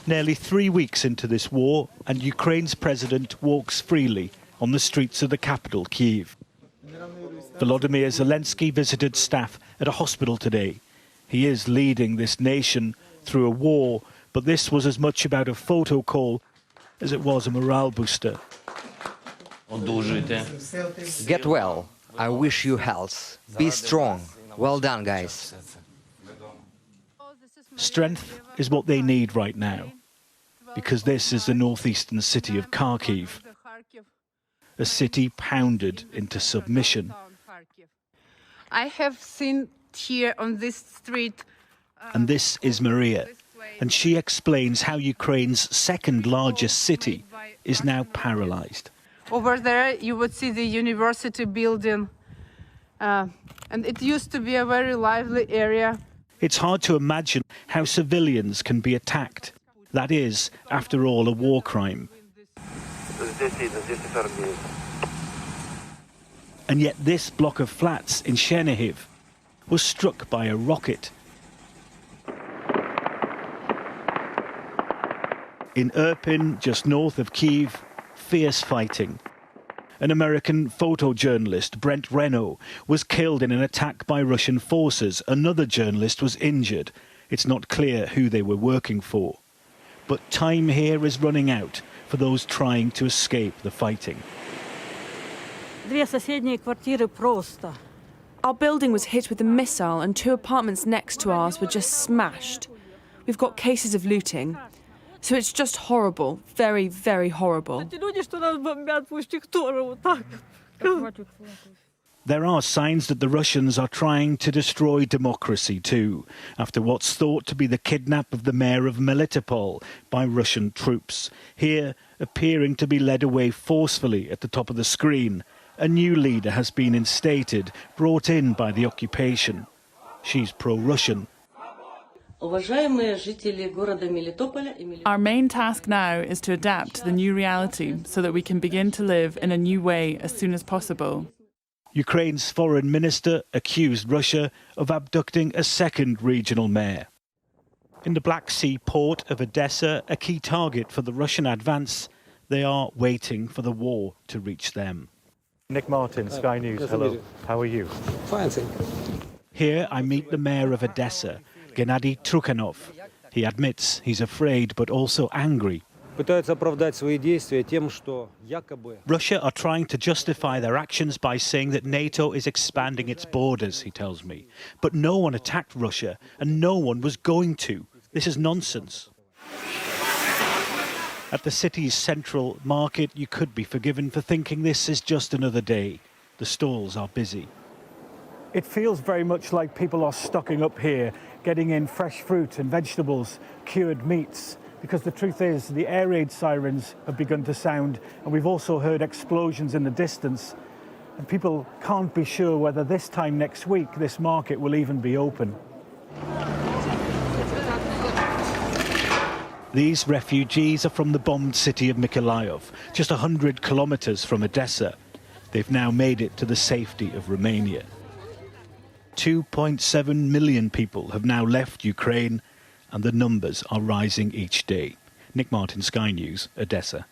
Nearly 3 weeks into this war, and Ukraine's president walks freely on the streets of the capital, Kyiv. Volodymyr Zelensky visited staff at a hospital today. He is leading this nation through a war, but this was as much about a photo call as it was a morale booster. Get well. I wish you health. Be strong. Well done, guys. Strength is what they need right now, because this is the northeastern city of Kharkiv, a city pounded into submission. I have seen here on this street. And this is Maria, and she explains how Ukraine's second largest city is now paralyzed. Over there you would see the university building, and it used to be a very lively area. It's hard to imagine how civilians can be attacked. That is, after all, a war crime. And yet this block of flats in Chernihiv was struck by a rocket. In Irpin, just north of Kyiv, fierce fighting. An American photojournalist, Brent Renault, was killed in an attack by Russian forces. Another journalist was injured. It's not clear who they were working for. But time here is running out for those trying to escape the fighting. Our building was hit with a missile and 2 apartments next to ours were just smashed. We've got cases of looting. So it's just horrible, very, very horrible. There are signs that the Russians are trying to destroy democracy too, after what's thought to be the kidnap of the mayor of Melitopol by Russian troops. Here, appearing to be led away forcefully at the top of the screen, a new leader has been instated, brought in by the occupation. She's pro-Russian. Our main task now is to adapt to the new reality so that we can begin to live in a new way as soon as possible. Ukraine's foreign minister accused Russia of abducting a second regional mayor. In the Black Sea port of Odesa, a key target for the Russian advance, they are waiting for the war to reach them. Nick Martin, Sky News, hello. How are you? Fine, thank you. Here I meet the mayor of Odesa, Gennady Trukhanov. He admits he's afraid but also angry. Russia are trying to justify their actions by saying that NATO is expanding its borders, he tells me. But no one attacked Russia and no one was going to. This is nonsense. At the city's central market, you could be forgiven for thinking this is just another day. The stalls are busy. It feels very much like people are stocking up here, getting in fresh fruit and vegetables, cured meats, because the truth is the air raid sirens have begun to sound, and we've also heard explosions in the distance, and people can't be sure whether this time next week this market will even be open. These refugees are from the bombed city of Mykolaiv, just 100 kilometers from Odessa. They've now made it to the safety of Romania. 2.7 million people have now left Ukraine, and the numbers are rising each day. Nick Martin, Sky News, Odessa.